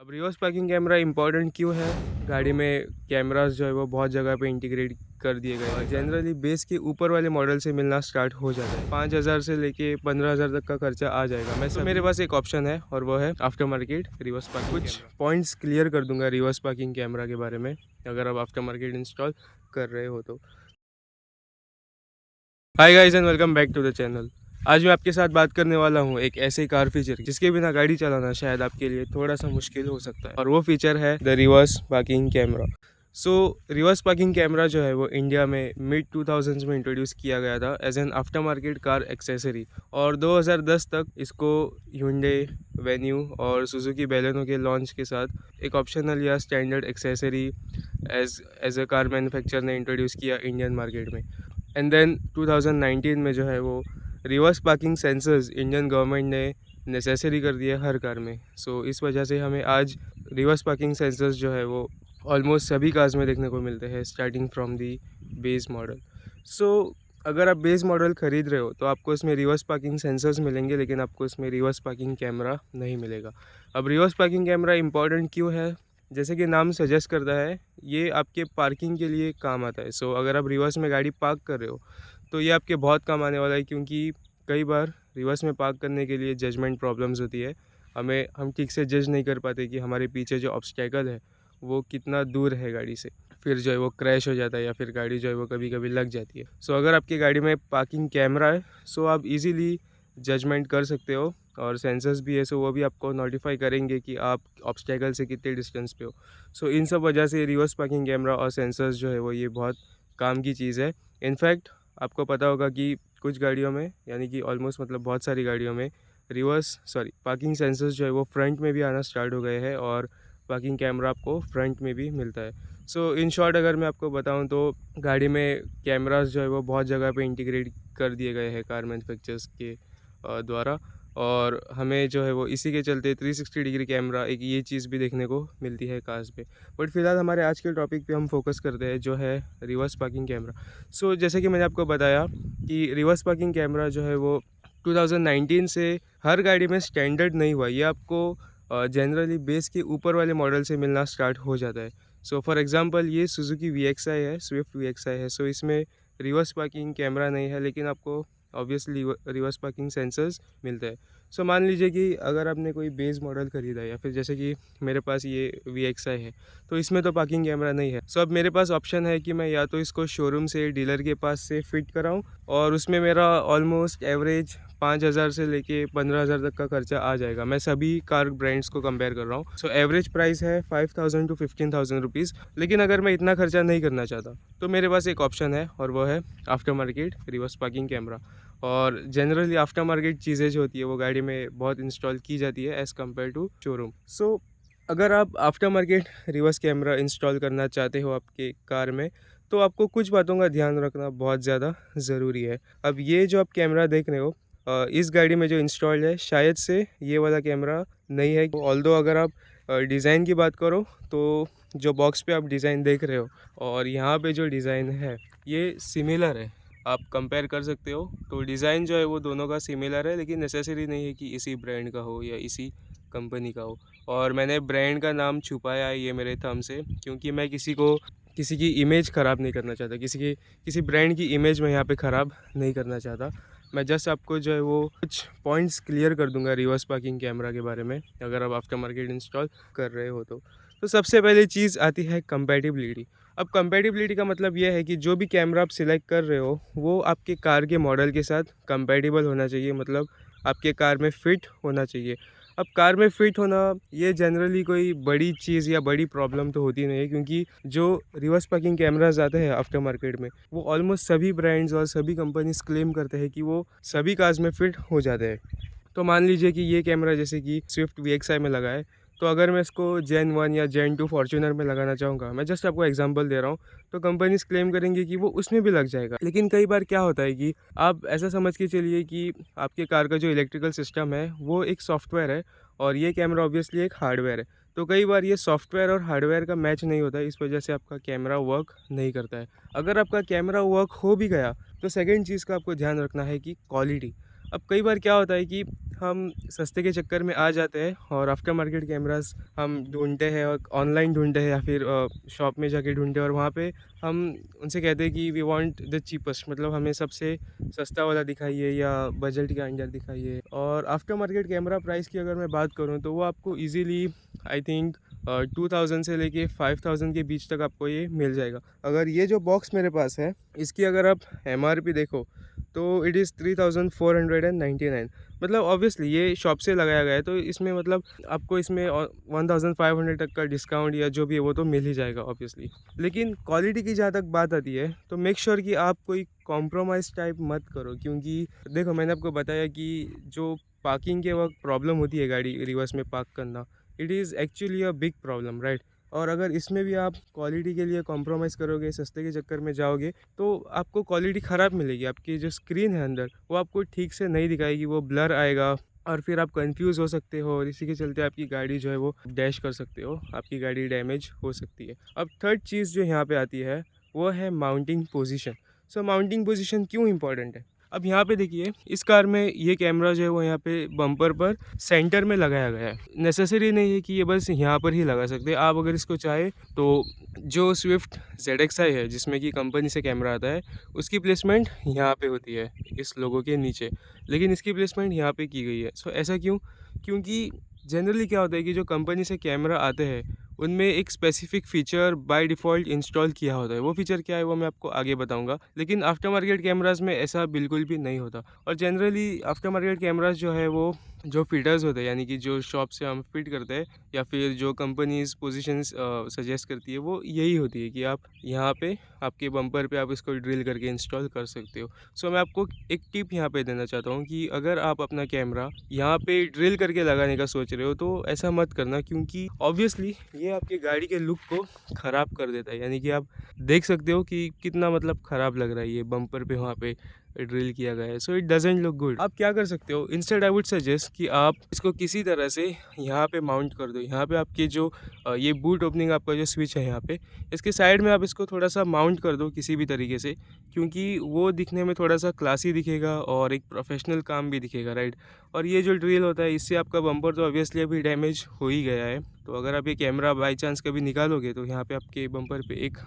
अब reverse parking camera important क्यों है? गाड़ी में कैमरास जो है वो बहुत जगह पे इंटीग्रेट कर दिए गए हैं। जनरली बेस के ऊपर वाले मॉडल से मिलना स्टार्ट हो जाता है। 5,000 से लेके 15,000 तक का खर्चा आ जाएगा। मेरे पास एक ऑप्शन है और वो है आफ्टर मार्केट रिवर्स पार्किंग। कुछ पॉइंट्स क्लियर कर दूंगा रिवर्स पार्किंग कैमरा के बारे में, अगर आप आफ्टर मार्केट इंस्टॉल कर रहे हो तो। Hi guys and welcome back to the channel. आज मैं आपके साथ बात करने वाला हूँ एक ऐसे कार फीचर जिसके बिना गाड़ी चलाना शायद आपके लिए थोड़ा सा मुश्किल हो सकता है, और वो फीचर है the reverse parking camera. So reverse parking camera जो है वो इंडिया में मिड 2000s में इंट्रोड्यूस किया गया था as an aftermarket car accessory, और 2010 तक इसको Hyundai वेन्यू और सुजुकी बेलेनो के लॉन्च के साथ एक ऑप्शनल या standard accessory as a car manufacturer ने इंट्रोड्यूस किया इंडियन मार्केट में। एंड देन 2019 में जो है वो reverse parking sensors Indian government ने नेसेसरी कर दिया हर कार में। सो इस वजह से हमें आज रिवर्स पार्किंग सेंसर्स जो है वो ऑलमोस्ट सभी कार्स में देखने को मिलते हैं, starting from the base model. So अगर आप बेस मॉडल ख़रीद रहे हो तो आपको इसमें रिवर्स पार्किंग सेंसर्स मिलेंगे, लेकिन आपको इसमें रिवर्स पार्किंग कैमरा नहीं मिलेगा। अब रिवर्स पार्किंग कैमरा इंपॉर्टेंट क्यों है? जैसे कि नाम सजेस्ट करता है, ये आपके पार्किंग के लिए काम आता है। सो अगर आप रिवर्स में गाड़ी पार्क कर रहे हो तो ये आपके बहुत काम आने वाला है, क्योंकि कई बार रिवर्स में पार्क करने के लिए जजमेंट प्रॉब्लम्स होती है। हम ठीक से जज नहीं कर पाते कि हमारे पीछे जो ऑब्स्टेकल है वो कितना दूर है गाड़ी से, फिर जो है वो क्रैश हो जाता है या फिर गाड़ी जो है वो कभी कभी लग जाती है। सो अगर आपकी गाड़ी में पार्किंग कैमरा है सो आप इजीली जजमेंट कर सकते हो, और सेंसर्स भी है सो वो भी आपको नोटिफाई करेंगे कि आप ऑब्स्टेकल से कितने डिस्टेंस पे हो। सो इन सब वजह से रिवर्स पार्किंग कैमरा और सेंसर्स जो है वो ये बहुत काम की चीज़ है। इनफैक्ट आपको पता होगा कि कुछ गाड़ियों में, यानी कि ऑलमोस्ट मतलब बहुत सारी गाड़ियों में पार्किंग सेंसर्स जो है वो फ्रंट में भी आना स्टार्ट हो गए हैं, और पार्किंग कैमरा आपको फ्रंट में भी मिलता है। सो इन शॉर्ट अगर मैं आपको बताऊं तो गाड़ी में कैमरास जो है वो बहुत जगह पे इंटीग्रेट कर दिए गए हैं कार मैन्युफैक्चरर्स के द्वारा, और हमें जो है वो इसी के चलते 360 डिग्री कैमरा एक ये चीज़ भी देखने को मिलती है कार्स पे। बट फिलहाल हमारे आज के टॉपिक पे हम फोकस करते हैं जो है रिवर्स पार्किंग कैमरा। सो जैसे कि मैंने आपको बताया कि रिवर्स पार्किंग कैमरा जो है वो 2019 से हर गाड़ी में स्टैंडर्ड नहीं हुआ, ये आपको जनरली बेस के ऊपर वाले मॉडल से मिलना स्टार्ट हो जाता है। सो फॉर एग्जांपल ये सुजुकी VXI है, स्विफ्ट VXI है। सो इसमें रिवर्स पार्किंग कैमरा नहीं है, लेकिन आपको ऑब्वियसली रिवर्स पार्किंग सेंसर्स मिलते हैं। सो मान लीजिए कि अगर आपने कोई बेस मॉडल ख़रीदा है, या फिर जैसे कि मेरे पास ये VXI है तो इसमें तो पार्किंग कैमरा नहीं है। सो अब मेरे पास ऑप्शन है कि मैं या तो इसको शोरूम से, डीलर के पास से फ़िट कराऊँ, और उसमें मेरा ऑलमोस्ट एवरेज 5,000 से लेके 15,000 तक का खर्चा आ जाएगा। मैं सभी कार ब्रांड्स को कंपेयर कर रहा हूँ। सो एवरेज प्राइस है 5,000 टू 15,000 रुपीज़। लेकिन अगर मैं इतना खर्चा नहीं करना चाहता तो मेरे पास एक ऑप्शन है, और वो है after market reverse parking camera. और जनरली आफ्टर मार्केट चीज़ें जो होती है वो गाड़ी में बहुत इंस्टॉल की जाती है एज़ कम्पेयर टू शोरूम। सो अगर आप after market reverse camera install करना चाहते हो आपके कार में, तो आपको कुछ बातों का ध्यान रखना बहुत ज़्यादा ज़रूरी है। अब ये जो आप कैमरा देख रहे हो, इस गाड़ी में जो इंस्टॉल्ड है शायद से ये वाला कैमरा नहीं है। ऑल्दो अगर आप डिज़ाइन की बात करो तो जो बॉक्स पे आप डिज़ाइन देख रहे हो और यहाँ पे जो डिज़ाइन है ये सिमिलर है, आप कंपेयर कर सकते हो। तो डिज़ाइन जो है वो दोनों का सिमिलर है, लेकिन नेसेसरी नहीं है कि इसी ब्रांड का हो या इसी कंपनी का हो। और मैंने ब्रांड का नाम छुपाया है ये मेरे थंब से, क्योंकि मैं किसी की इमेज ख़राब नहीं करना चाहता, किसी ब्रांड की इमेज मैं यहाँ पे ख़राब नहीं करना चाहता। मैं जस्ट आपको जो है वो कुछ पॉइंट्स क्लियर कर दूंगा रिवर्स पार्किंग कैमरा के बारे में, अगर आप आफ्टर मार्केट इंस्टॉल कर रहे हो तो सबसे पहले चीज़ आती है कंपैटिबिलिटी। अब कंपैटिबिलिटी का मतलब ये है कि जो भी कैमरा आप सिलेक्ट कर रहे हो वो आपके कार के मॉडल के साथ कंपैटिबल होना चाहिए, मतलब आपके कार में फ़िट होना चाहिए। अब कार में फ़िट होना ये जनरली कोई बड़ी चीज़ या बड़ी प्रॉब्लम तो होती नहीं है, क्योंकि जो रिवर्स पार्किंग कैमराज आते हैं आफ्टर मार्केट में वो ऑलमोस्ट सभी ब्रांड्स और सभी कंपनीज क्लेम करते हैं कि वो सभी कार्स में फ़िट हो जाते हैं। तो मान लीजिए कि ये कैमरा जैसे कि स्विफ्ट VXI में लगा है, तो अगर मैं इसको जेन 1 या जेन 2 फॉर्च्यूनर में लगाना चाहूँगा, मैं जस्ट आपको एग्जांपल दे रहा हूँ, तो कंपनीज क्लेम करेंगे कि वो उसमें भी लग जाएगा। लेकिन कई बार क्या होता है कि आप ऐसा समझ के चलिए कि आपके कार का जो इलेक्ट्रिकल सिस्टम है वो एक सॉफ्टवेयर है, और ये कैमरा ऑब्वियसली एक हार्डवेयर है। तो कई बार ये सॉफ्टवेयर और हार्डवेयर का मैच नहीं होता है, इस वजह से आपका कैमरा वर्क नहीं करता है। अगर आपका कैमरा वर्क हो भी गया तो सेकेंड चीज़ का आपको ध्यान रखना है कि क्वालिटी। अब कई बार क्या होता है कि हम सस्ते के चक्कर में आ जाते हैं और आफ्टर मार्केट कैमरास हम ढूंढते हैं और ऑनलाइन ढूंढते हैं या फिर शॉप में जाके ढूंढते हैं और वहाँ पे हम उनसे कहते हैं कि वी वांट द चीपेस्ट, मतलब हमें सबसे सस्ता वाला दिखाइए या बजट के अंदर दिखाइए। और आफ्टर मार्केट कैमरा प्राइस की अगर मैं बात करूँ तो वो आपको ईजीली आई थिंक 2000 से लेके 5000 के बीच तक आपको ये मिल जाएगा। अगर ये जो बॉक्स मेरे पास है इसकी अगर आप MRP देखो तो इट इज़ 3499, मतलब ऑब्वियसली ये शॉप से लगाया गया है तो इसमें मतलब आपको इसमें 1500 तक का डिस्काउंट या जो भी है वो तो मिल ही जाएगा ऑब्वियसली। लेकिन क्वालिटी की जहाँ तक बात आती है तो मेक श्योर कि आप कोई कॉम्प्रोमाइज़ टाइप मत करो, क्योंकि देखो मैंने आपको बताया कि जो पार्किंग के वक्त प्रॉब्लम होती है गाड़ी रिवर्स में पार्क करना, it is actually a big problem, right. और अगर इसमें भी आप क्वालिटी के लिए कॉम्प्रोमाइज़ करोगे, सस्ते के चक्कर में जाओगे तो आपको क्वालिटी ख़राब मिलेगी। आपकी जो स्क्रीन है अंदर वो आपको ठीक से नहीं दिखाएगी, वो ब्लर आएगा और फिर आप कंफ्यूज हो सकते हो और इसी के चलते आपकी गाड़ी जो है वो डैश कर सकते हो, आपकी गाड़ी डैमेज हो सकती है। अब थर्ड चीज़ जो यहाँ पे आती है वो है माउंटिंग पोजीशन। सो माउंटिंग पोजीशन क्यों इंपॉर्टेंट है? अब यहाँ पे देखिए इस कार में ये कैमरा जो है वो यहाँ पे बम्पर पर सेंटर में लगाया गया है। नेसेसरी नहीं है कि ये बस यहाँ पर ही लगा सकते हैं, आप अगर इसको चाहे तो जो स्विफ्ट ZXi है जिसमें कि कंपनी से कैमरा आता है उसकी प्लेसमेंट यहाँ पे होती है इस लोगों के नीचे, लेकिन इसकी प्लेसमेंट यहाँ पे की गई है। सो ऐसा क्यों? क्योंकि जनरली क्या होता है कि जो कंपनी से कैमरा आते हैं उनमें एक specific feature by default install किया होता है। वो फ़ीचर क्या है वो मैं आपको आगे बताऊंगा, लेकिन आफ्टर मार्केट कैमराज़ में ऐसा बिल्कुल भी नहीं होता। और जनरली आफ्टर मार्केट कैमराज़ जो है वो जो फिटर्स होते हैं यानी कि जो शॉप से हम फिट करते हैं या फिर जो कंपनीज पोजीशंस सजेस्ट करती है वो यही होती है कि आप यहाँ पे आपके बम्पर पे आप इसको ड्रिल करके इंस्टॉल कर सकते हो। सो मैं आपको एक टिप यहाँ पे देना चाहता हूँ कि अगर आप अपना कैमरा यहाँ पे ड्रिल करके लगाने का सोच रहे हो तो ऐसा मत करना, क्योंकि ऑब्वियसली ये आपकी गाड़ी के लुक को ख़राब कर देता है। यानी कि आप देख सकते हो कि कितना मतलब ख़राब लग रहा है ये बम्पर पे वहाँ पे ड्रिल किया गया है। So it doesn't look good. आप क्या कर सकते हो, इंस्टेड आई वुड सजेस्ट कि आप इसको किसी तरह से यहाँ पे माउंट कर दो। यहाँ पे आपके जो ये बूट ओपनिंग आपका जो स्विच है यहाँ पे इसके साइड में आप इसको थोड़ा सा माउंट कर दो किसी भी तरीके से, क्योंकि वो दिखने में थोड़ा सा क्लासी दिखेगा और एक प्रोफेशनल काम भी दिखेगा, राइट। और ये जो ड्रिल होता है इससे आपका बम्पर तो ऑब्वियसली अभी डैमेज हो ही गया है। तो अगर आप ये कैमरा बाई चांस कभी निकालोगे तो यहाँ पे आपके बम्पर पे एक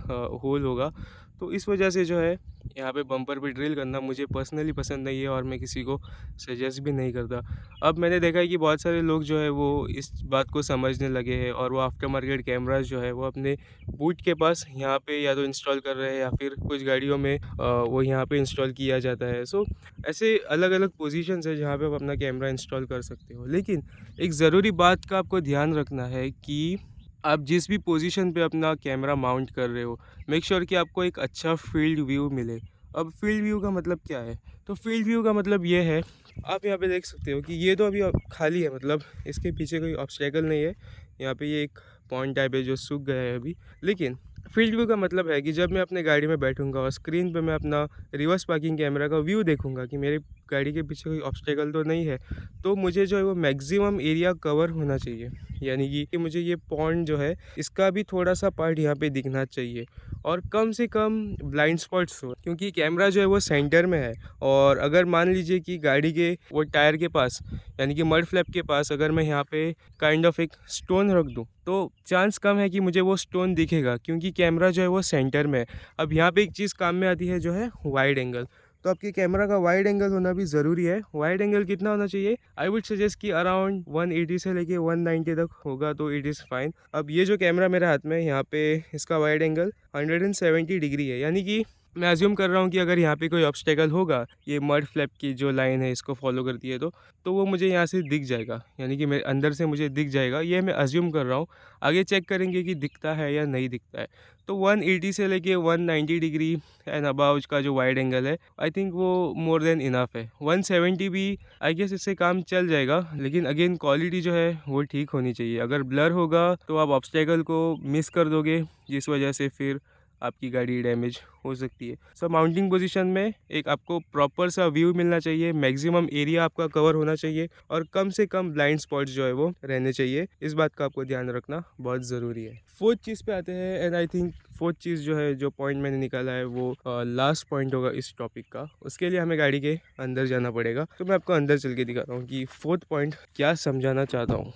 होल होगा। तो इस वजह से जो है यहाँ पे बम्पर पे ड्रिल करना मुझे पर्सनली पसंद नहीं है और मैं किसी को सजेस्ट भी नहीं करता। अब मैंने देखा है कि बहुत सारे लोग जो है वो इस बात को समझने लगे हैं और वो आफ्टर मार्केट कैमराज जो है वो अपने बूट के पास यहाँ पे या तो इंस्टॉल कर रहे हैं या फिर कुछ गाड़ियों में वो यहाँ पे इंस्टॉल किया जाता है। सो ऐसे अलग अलग पोजीशंस है जहाँ पे आप अपना कैमरा इंस्टॉल कर सकते हो। लेकिन एक ज़रूरी बात का आपको ध्यान रखना है कि आप जिस भी पोजीशन पे अपना कैमरा माउंट कर रहे हो मेक श्योर कि आपको एक अच्छा फील्ड व्यू मिले। अब फील्ड व्यू का मतलब क्या है? तो फील्ड व्यू का मतलब ये है, आप यहाँ पे देख सकते हो कि ये तो अभी खाली है, मतलब इसके पीछे कोई ऑब्स्टेकल नहीं है। यहाँ पे ये एक पॉइंट टाइप है जो सूख गया है अभी। लेकिन फील्ड व्यू का मतलब है कि जब मैं अपने गाड़ी में बैठूंगा और स्क्रीन पे मैं अपना रिवर्स पार्किंग कैमरा का व्यू देखूंगा कि मेरे गाड़ी के पीछे कोई ऑब्स्टेकल तो नहीं है, तो मुझे जो है वो मैक्सिमम एरिया कवर होना चाहिए। यानी कि मुझे ये पॉइंट जो है इसका भी थोड़ा सा पार्ट यहाँ पे दिखना चाहिए और कम से कम ब्लाइंड स्पॉट्स हो, क्योंकि कैमरा जो है वो सेंटर में है। और अगर मान लीजिए कि गाड़ी के वो टायर के पास यानी कि मड फ्लैप के पास अगर मैं यहाँ पे काइंड ऑफ एक स्टोन रख दूँ तो चांस कम है कि मुझे वो स्टोन दिखेगा, क्योंकि कैमरा जो है वो सेंटर में है। अब यहाँ पे एक चीज़ काम में आती है जो है वाइड एंगल। तो आपके कैमरा का वाइड एंगल होना भी ज़रूरी है। वाइड एंगल कितना होना चाहिए? आई वुड सजेस्ट कि अराउंड 180 से लेके 190 तक होगा तो इट इज़ फाइन। अब ये जो कैमरा मेरे हाथ में है यहाँ पे इसका वाइड एंगल 170 डिग्री है, यानी कि मैं अज्यूम कर रहा हूँ कि अगर यहाँ पे कोई ऑब्स्टेकल होगा, ये मड फ्लैप की जो लाइन है इसको फॉलो करती है तो वो मुझे यहाँ से दिख जाएगा, यानी कि मेरे अंदर से मुझे दिख जाएगा। ये मैं अज्यूम कर रहा हूँ, आगे चेक करेंगे कि दिखता है या नहीं दिखता है। तो 180 से लेके 190 डिग्री एंड अबाव का जो वाइड एंगल है आई थिंक वो मोर देन इनफ है। 170 भी आई गेस इससे काम चल जाएगा, लेकिन अगेन क्वालिटी जो है वो ठीक होनी चाहिए। अगर ब्लर होगा तो आप ऑब्स्टेकल को मिस कर दोगे, जिस वजह से फिर आपकी गाड़ी डैमेज हो सकती है। सो माउंटिंग पोजीशन में एक आपको प्रॉपर सा व्यू मिलना चाहिए, मैक्सिमम एरिया आपका कवर होना चाहिए और कम से कम ब्लाइंड स्पॉट्स जो है वो रहने चाहिए। इस बात का आपको ध्यान रखना बहुत ज़रूरी है। फोर्थ चीज़ पे आते हैं, एंड आई थिंक फोर्थ चीज़ जो है, जो पॉइंट मैंने निकाला है वो लास्ट पॉइंट होगा इस टॉपिक का। उसके लिए हमें गाड़ी के अंदर जाना पड़ेगा। तो मैं आपको अंदर चल के दिखाता हूँ कि फोर्थ पॉइंट क्या समझाना चाहता हूँ।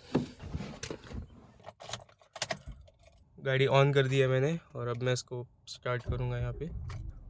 गाड़ी ऑन कर दी है मैंने और अब मैं इसको स्टार्ट करूँगा यहाँ पे।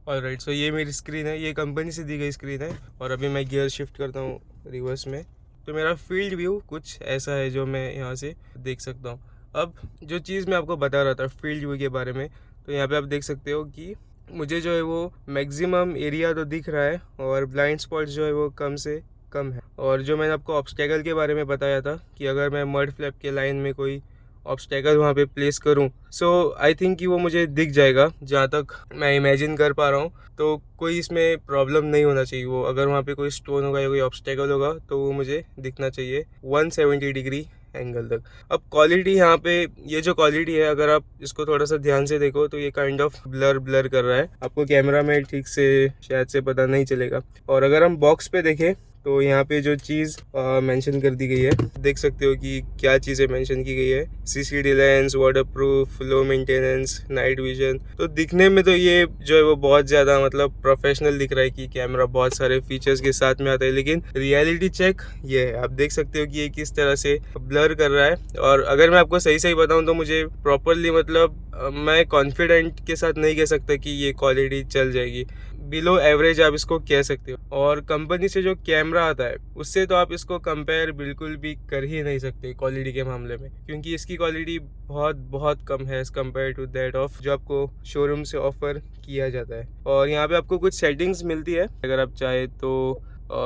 ऑलराइट, सो ये मेरी स्क्रीन है, ये कंपनी से दी गई स्क्रीन है और अभी मैं गियर शिफ्ट करता हूँ रिवर्स में। तो मेरा फील्ड व्यू कुछ ऐसा है जो मैं यहाँ से देख सकता हूँ। अब जो चीज़ मैं आपको बता रहा था फील्ड व्यू के बारे में, तो यहाँ पे आप देख सकते हो कि मुझे जो है वो मैक्सिमम एरिया तो दिख रहा है और ब्लाइंड स्पॉट्स जो है वो कम से कम है। और जो मैंने आपको ऑब्स्टेकल के बारे में बताया था कि अगर मैं मड फ्लैप के लाइन में कोई ऑब्स्टेकल वहाँ पे प्लेस करूँ, सो आई थिंक कि वो मुझे दिख जाएगा जहाँ तक मैं इमेजिन कर पा रहा हूँ। तो कोई इसमें प्रॉब्लम नहीं होना चाहिए। वो अगर वहाँ पे कोई स्टोन होगा या कोई ऑब्स्टेकल होगा तो वो मुझे दिखना चाहिए 170 डिग्री एंगल तक। अब क्वालिटी यहाँ पे, ये जो क्वालिटी है अगर आप इसको थोड़ा सा ध्यान से देखो तो ये काइंड ऑफ ब्लर कर रहा है। आपको कैमरा में ठीक से शायद से पता नहीं चलेगा। और अगर हम बॉक्स पे देखें तो यहाँ पे जो चीज़ मेंशन कर दी गई है, देख सकते हो कि क्या चीज़ें मेंशन की गई है। CCD lens, water proof, low maintenance, night vision. तो दिखने में तो ये जो है वो बहुत ज़्यादा मतलब प्रोफेशनल दिख रहा है कि कैमरा बहुत सारे फीचर्स के साथ में आता है, लेकिन रियलिटी चेक ये है। आप देख सकते हो कि ये किस तरह से ब्लर कर रहा है। और अगर मैं आपको सही बताऊँ तो मुझे प्रॉपरली मतलब मैं कॉन्फिडेंट के साथ नहीं कह सकता कि ये क्वालिटी चल जाएगी। बिलो एवरेज आप इसको कह सकते हो। और कंपनी से जो कैमरा आता है उससे तो आप इसको कंपेयर बिल्कुल भी कर ही नहीं सकते क्वालिटी के मामले में, क्योंकि इसकी क्वालिटी बहुत कम है as compare to that of जो आपको शोरूम से ऑफर किया जाता है। और यहाँ पे आपको कुछ सेटिंग्स मिलती है, अगर आप चाहे तो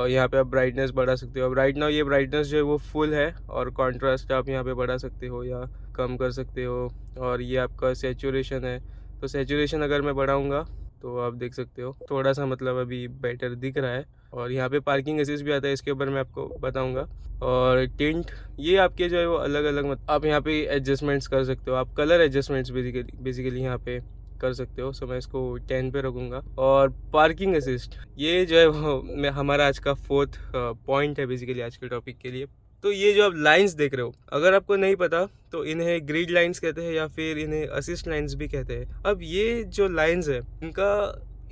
यहाँ पे आप ब्राइटनेस बढ़ा सकते हो। अब राइट नाउ ये ब्राइटनेस जो है वो फुल है और कॉन्ट्रास्ट आप यहाँ पे बढ़ा सकते हो या कम कर सकते हो। और ये आपका सैचुरेशन है, तो सैचुरेशन अगर मैं बढ़ाऊँगा तो आप देख सकते हो थोड़ा सा मतलब अभी बेटर दिख रहा है। और यहाँ पे पार्किंग असिस्ट भी आता है, इसके ऊपर मैं आपको बताऊंगा। और टिंट ये आपके जो है वो अलग अलग आप यहाँ पे एडजस्टमेंट्स कर सकते हो। आप कलर एडजस्टमेंट्स बेसिकली यहाँ पे कर सकते हो। सो मैं इसको 10 पे रखूँगा। और पार्किंग असिस्ट ये जो है वो हमारा आज का फोर्थ पॉइंट है बेसिकली आज के टॉपिक के लिए। तो ये जो आप लाइंस देख रहे हो, अगर आपको नहीं पता तो इन्हें ग्रिड लाइंस कहते हैं या फिर इन्हें असिस्ट लाइंस भी कहते हैं। अब ये जो लाइंस है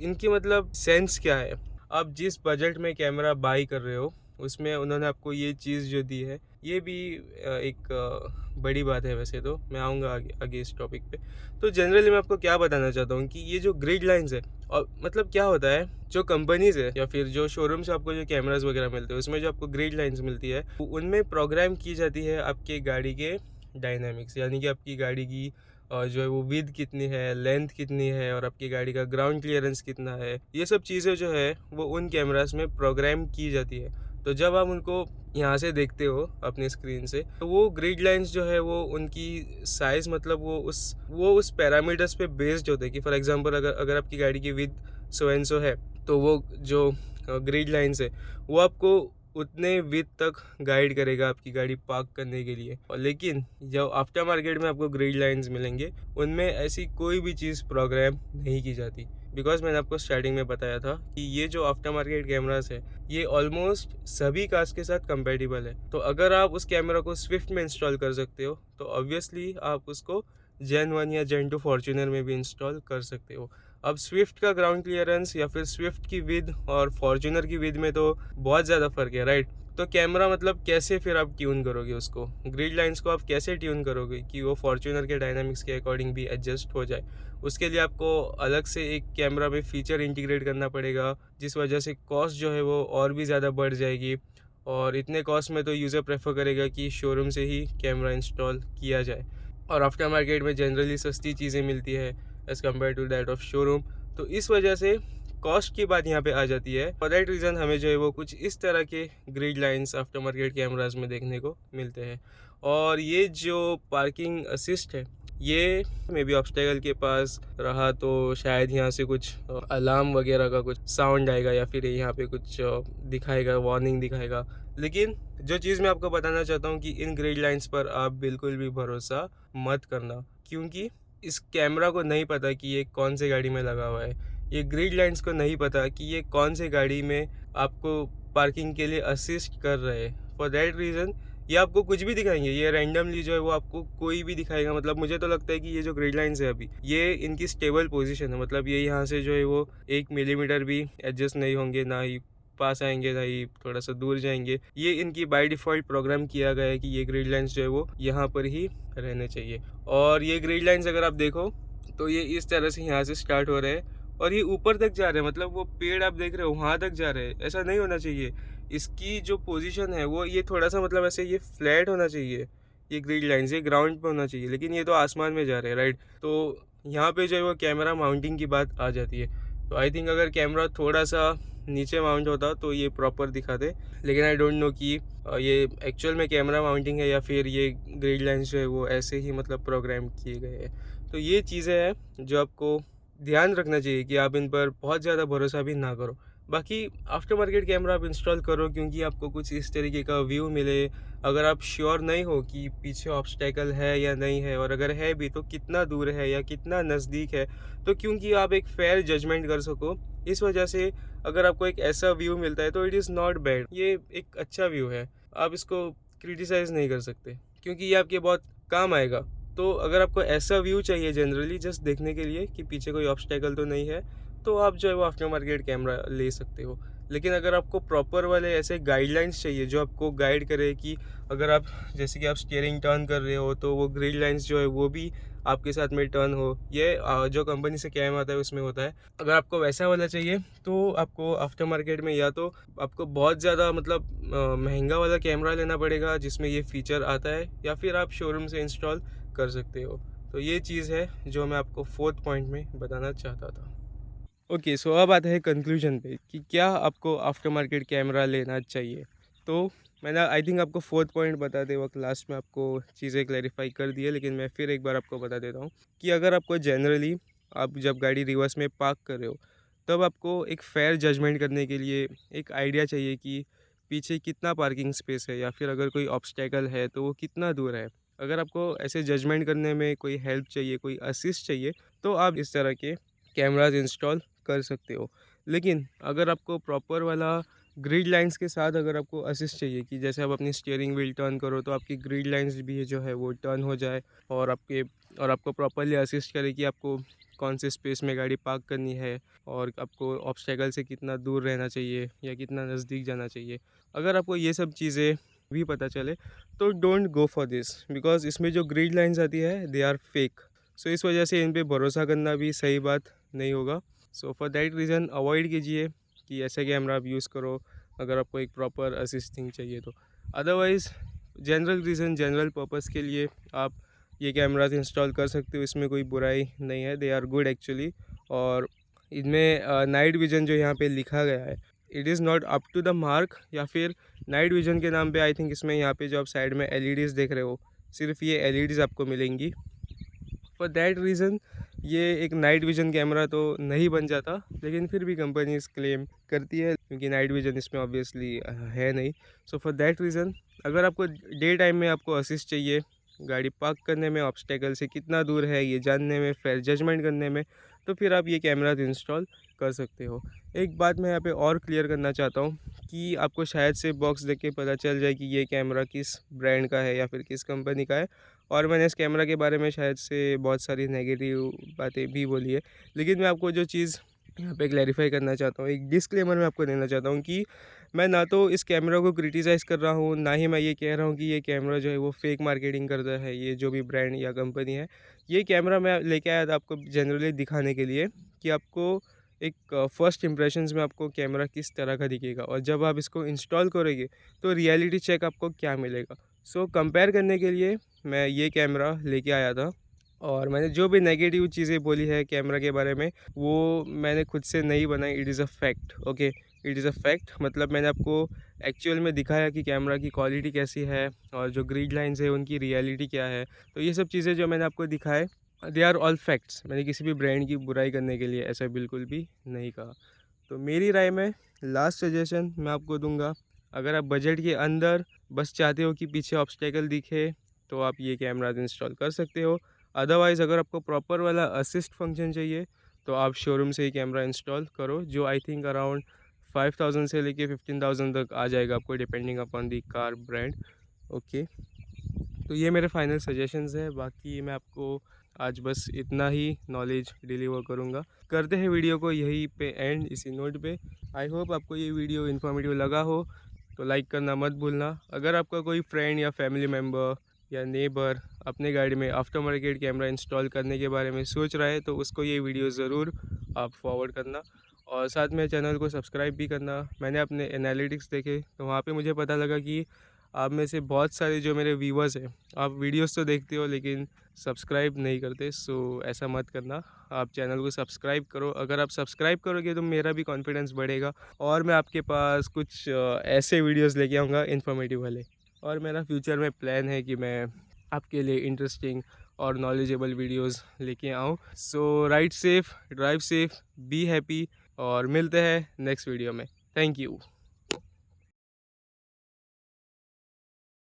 इनकी मतलब सेंस क्या है। आप जिस बजट में कैमरा बाई कर रहे हो उसमें उन्होंने आपको ये चीज़ जो दी है, ये भी एक बड़ी बात है। वैसे तो मैं आऊँगा आगे इस टॉपिक पे। तो जनरली मैं आपको क्या बताना चाहता हूँ कि ये जो ग्रिड लाइंस है, और मतलब क्या होता है, जो कंपनीज है या फिर जो शोरूम से आपको जो कैमरास वगैरह मिलते हैं उसमें जो आपको ग्रिड लाइंस मिलती है उनमें प्रोग्राम की जाती है आपके गाड़ी के डायनामिक्स, यानी कि आपकी गाड़ी की जो है वो विड्थ कितनी है, लेंथ कितनी है और आपकी गाड़ी का ग्राउंड क्लियरेंस कितना है। ये सब चीज़ें जो है वो उन कैमरास में प्रोग्राम की जाती है। तो जब आप उनको यहाँ से देखते हो अपनी स्क्रीन से, तो वो ग्रिड लाइंस जो है वो उनकी साइज़ मतलब वो उस पैरामीटर्स पे बेस्ड होते हैं कि फॉर एग्जांपल अगर आपकी गाड़ी की विड्थ सो एंड सो है तो वो जो ग्रिड लाइंस है वो आपको उतने विड्थ तक गाइड करेगा आपकी गाड़ी पार्क करने के लिए। और लेकिन जब आफ्टर मार्केट में आपको ग्रिड लाइंस मिलेंगे उनमें ऐसी कोई भी चीज़ प्रोग्राम नहीं की जाती, बिकॉज मैंने आपको स्टार्टिंग में बताया था कि ये जो आफ्टर मार्केट कैमरास है ये ऑलमोस्ट सभी कार्स के साथ कंपेटिबल है। तो अगर आप उस कैमरा को स्विफ्ट में इंस्टॉल कर सकते हो तो ऑब्वियसली आप उसको जेन 1 या जेन 2 फॉर्च्यूनर में भी इंस्टॉल कर सकते हो। अब स्विफ्ट का ग्राउंड क्लियरेंस या फिर स्विफ्ट की विद और फॉर्च्यूनर की विद में तो बहुत ज़्यादा फ़र्क है, राइट। तो कैमरा मतलब कैसे फिर आप ट्यून करोगे उसको, ग्रिड लाइंस को आप कैसे ट्यून करोगे कि वो फॉर्च्यूनर के डायनामिक्स के अकॉर्डिंग भी एडजस्ट हो जाए। उसके लिए आपको अलग से एक कैमरा में फ़ीचर इंटीग्रेट करना पड़ेगा, जिस वजह से कॉस्ट जो है वो और भी ज़्यादा बढ़ जाएगी। और इतने कॉस्ट में तो यूज़र प्रेफर करेगा कि शोरूम से ही कैमरा इंस्टॉल किया जाए। और आफ्टर मार्केट में जनरली सस्ती चीज़ें मिलती है as compare to that of showroom. तो इस वजह से कॉस्ट की बात यहाँ पे आ जाती है। फॉर दैट रीज़न हमें जो है वो कुछ इस तरह के grid lines after market cameras में देखने को मिलते हैं। और ये जो पार्किंग असिस्ट है ये मे बी ऑब्स्टेकल के पास रहा तो शायद यहाँ से कुछ अलार्म वगैरह का कुछ साउंड आएगा या फिर यहाँ पे कुछ दिखाएगा, वार्निंग दिखाएगा। लेकिन जो चीज़ मैं आपको बताना चाहता हूँ कि इन ग्रिड लाइंस पर आप बिल्कुल भी भरोसा मत करना, क्योंकि इस कैमरा को नहीं पता कि ये कौन से गाड़ी में लगा हुआ है, ये ग्रिड लाइन्स को नहीं पता कि ये कौन से गाड़ी में आपको पार्किंग के लिए असिस्ट कर रहे हैं। फॉर दैट रीज़न ये आपको कुछ भी दिखाएंगे, ये रैंडमली जो है वो आपको कोई भी दिखाएगा। मतलब मुझे तो लगता है कि ये जो ग्रिड लाइन्स है अभी, ये इनकी स्टेबल पोजीशन है। मतलब ये यहाँ से जो है वो 1 मिलीमीटर भी एडजस्ट नहीं होंगे, ना ही पास आएंगे, ना ही थोड़ा सा दूर जाएंगे। ये इनकी बाय डिफ़ॉल्ट प्रोग्राम किया गया है कि ये ग्रिड लाइन्स जो है वो यहाँ पर ही रहने चाहिए। और ये ग्रिड लाइन्स अगर आप देखो तो ये इस तरह से यहाँ से स्टार्ट हो रहे हैं और ये ऊपर तक जा रहे हैं। मतलब वो पेड़ आप देख रहे हो वहाँ तक जा रहे हैं, ऐसा नहीं होना चाहिए। इसकी जो पोजीशन है वो ये थोड़ा सा मतलब ऐसे ये फ्लैट होना चाहिए, ये ग्रिड लाइन्स ये ग्राउंड पे होना चाहिए, लेकिन ये तो आसमान में जा रहे हैं, राइट। तो यहाँ पे जो है वो कैमरा माउंटिंग की बात आ जाती है। तो आई थिंक अगर कैमरा थोड़ा सा नीचे माउंट होता तो ये प्रॉपर दिखाते, लेकिन आई डोंट नो कि ये एक्चुअल में कैमरा माउंटिंग है या फिर ये ग्रिड लाइन्स जो है वो ऐसे ही मतलब प्रोग्राम किए गए हैं। तो ये चीज़ें हैं जो आपको ध्यान रखना चाहिए कि आप इन पर बहुत ज़्यादा भरोसा भी ना करो। बाकी आफ्टर मार्केट कैमरा आप इंस्टॉल करो क्योंकि आपको कुछ इस तरीके का व्यू मिले। अगर आप श्योर नहीं हो कि पीछे ऑब्स्टेकल है या नहीं है, और अगर है भी तो कितना दूर है या कितना नज़दीक है, तो क्योंकि आप एक फेयर जजमेंट कर सको, इस वजह से अगर आपको एक ऐसा व्यू मिलता है तो इट इज़ नॉट बैड, ये एक अच्छा व्यू है। आप इसको क्रिटिसाइज़ नहीं कर सकते क्योंकि ये आपके बहुत काम आएगा। तो अगर आपको ऐसा व्यू चाहिए जनरली जस्ट देखने के लिए कि पीछे कोई ऑब्स्टेकल तो नहीं है, तो आप जो है वो आफ्टर मार्केट कैमरा ले सकते हो। लेकिन अगर आपको प्रॉपर वाले ऐसे गाइडलाइंस चाहिए जो आपको गाइड करे कि अगर आप जैसे कि आप स्टीयरिंग टर्न कर रहे हो तो वो ग्रिड लाइंस जो है वो भी आपके साथ में टर्न हो, ये जो कंपनी से कैम आता है उसमें होता है। अगर आपको वैसा वाला चाहिए तो आपको आफ्टर मार्केट में या तो आपको बहुत ज़्यादा मतलब महंगा वाला कैमरा लेना पड़ेगा जिसमें ये फीचर आता है, या फिर आप शोरूम से इंस्टॉल कर सकते हो। तो ये चीज़ है जो मैं आपको फोर्थ पॉइंट में बताना चाहता था। ओके, सो अब आते हैं कंक्लूजन पे कि क्या आपको आफ्टर मार्केट कैमरा लेना चाहिए। तो मैंने आई थिंक आपको फोर्थ पॉइंट बताते वक्त लास्ट में आपको चीज़ें क्लैरिफाई कर दी है, लेकिन मैं फिर एक बार आपको बता देता हूँ कि अगर आपको जनरली आप जब गाड़ी रिवर्स में पार्क कर रहे हो तब आपको एक फेयर जजमेंट करने के लिए एक आइडिया चाहिए कि पीछे कितना पार्किंग स्पेस है, या फिर अगर कोई ऑब्स्टेकल है तो वो कितना दूर है। अगर आपको ऐसे जजमेंट करने में कोई हेल्प चाहिए, कोई असिस्ट चाहिए, तो आप इस तरह के कैमराज इंस्टॉल कर सकते हो। लेकिन अगर आपको प्रॉपर वाला ग्रिड लाइंस के साथ अगर आपको असिस्ट चाहिए कि जैसे आप अपनी स्टीयरिंग व्हील टर्न करो तो आपकी ग्रिड लाइंस भी जो है वो टर्न हो जाए, और आपको प्रॉपरली असिस्ट करे कि आपको कौन से स्पेस में गाड़ी पार्क करनी है, और आपको ऑब्स्टेकल से कितना दूर रहना चाहिए या कितना नज़दीक जाना चाहिए। अगर आपको ये सब चीज़ें भी पता चले तो don't go for this, because इसमें जो ग्रिड लाइंस आती है दे आर फेक। सो इस वजह से इन पे भरोसा करना भी सही बात नहीं होगा। So for that reason avoid कीजिए कि ऐसे कैमरा आप यूज़ करो अगर आपको एक प्रॉपर असिस्टिंग चाहिए तो। Otherwise general reason, general purpose के लिए आप ये कैमराज इंस्टॉल कर सकते हो, इसमें कोई बुराई नहीं है, दे आर गुड एक्चुअली। और इनमें नाइट विज़न जो यहाँ पे लिखा गया है it is not up to the mark, या फिर नाइट विज़न के नाम पे आई थिंक इसमें यहाँ पे जो आप साइड में एलईडीज़ देख रहे हो सिर्फ ये एलईडीज़ आपको मिलेंगी। फॉर दैट रीज़न ये एक नाइट विज़न कैमरा तो नहीं बन जाता, लेकिन फिर भी कंपनीज क्लेम करती है क्योंकि नाइट विज़न इसमें ऑब्वियसली है नहीं। सो फॉर दैट रीज़न अगर आपको डे टाइम में आपको असिस्ट चाहिए गाड़ी पार्क करने में, ऑब्स्टेकल से कितना दूर है ये जानने में, फेयर जजमेंट करने में, तो फिर आप ये कैमराज इंस्टॉल कर सकते हो। एक बात मैं यहाँ पे और क्लियर करना चाहता हूँ कि आपको शायद से बॉक्स देख के पता चल जाए कि ये कैमरा किस ब्रांड का है या फिर किस कंपनी का है, और मैंने इस कैमरा के बारे में शायद से बहुत सारी नेगेटिव बातें भी बोली है। लेकिन मैं आपको जो चीज़ यहाँ पे क्लैरिफाई करना चाहता हूँ, एक डिस्क्लेमर मैं आपको देना चाहता हूँ कि मैं ना तो इस कैमरा को क्रिटिसाइज़ कर रहा हूँ, ना ही मैं ये कह रहा हूँ कि ये कैमरा जो है वो फेक मार्केटिंग करता है, ये जो भी ब्रांड या कंपनी है। ये कैमरा मैं लेके आया था आपको जनरली दिखाने के लिए कि आपको एक फर्स्ट इंप्रेशंस में आपको कैमरा किस तरह का दिखेगा, और जब आप इसको इंस्टॉल करोगे तो रियलिटी चेक आपको क्या मिलेगा। सो कंपेयर करने के लिए मैं ये कैमरा लेके आया था, और मैंने जो भी नेगेटिव चीज़ें बोली है कैमरा के बारे में वो मैंने खुद से नहीं बनाई, it is a fact. Okay, it is a fact, मतलब मैंने आपको एक्चुअल में दिखाया कि कैमरा की क्वालिटी कैसी है और जो ग्रिड लाइंस है उनकी रियलिटी क्या है। तो ये सब चीज़ें जो मैंने आपको दिखाए दे आर ऑल फैक्ट्स। मैंने किसी भी ब्रांड की बुराई करने के लिए ऐसा बिल्कुल भी नहीं कहा। तो मेरी राय में लास्ट सजेशन मैं आपको दूंगा, अगर आप बजट के अंदर बस चाहते हो कि पीछे ऑब्स्टेकल दिखे तो आप ये कैमराज इंस्टॉल कर सकते हो। अदरवाइज़ अगर आपको प्रॉपर वाला असिस्ट फंक्शन चाहिए तो आप शोरूम से ही कैमरा इंस्टॉल करो, जो आई थिंक अराउंड 5000 से लेके 15000 तक आ जाएगा आपको, depending upon the car brand. Okay, तो ये मेरे फाइनल सजेशंस है। बाकी मैं आपको आज बस इतना ही नॉलेज डिलीवर करूँगा। करते हैं वीडियो को यहीं पे एंड, इसी नोट पे। आई होप आपको ये वीडियो इन्फॉर्मेटिव लगा हो, तो लाइक करना मत भूलना। अगर आपका कोई फ्रेंड या फैमिली मेम्बर या नेबर अपने गाड़ी में आफ्टर मार्केट कैमरा इंस्टॉल करने के बारे में सोच रहा है, तो उसको ये वीडियो ज़रूर आप फॉरवर्ड करना, और साथ में चैनल को सब्सक्राइब भी करना। मैंने अपने एनालिटिक्स देखे तो वहाँ पे मुझे पता लगा कि आप में से बहुत सारे जो मेरे व्यूवर्स हैं, आप वीडियोस तो देखते हो लेकिन सब्सक्राइब नहीं करते। सो ऐसा मत करना, आप चैनल को सब्सक्राइब करो। अगर आप सब्सक्राइब करोगे तो मेरा भी कॉन्फिडेंस बढ़ेगा, और मैं आपके पास कुछ ऐसे वीडियोस लेके आऊँगा इन्फॉर्मेटिव वाले। और मेरा फ्यूचर में प्लान है कि मैं आपके लिए इंटरेस्टिंग और नॉलेजेबल वीडियोस लेके आऊँ। So ride safe, drive safe, be happy, और मिलते हैं नेक्स्ट वीडियो में। Thank you.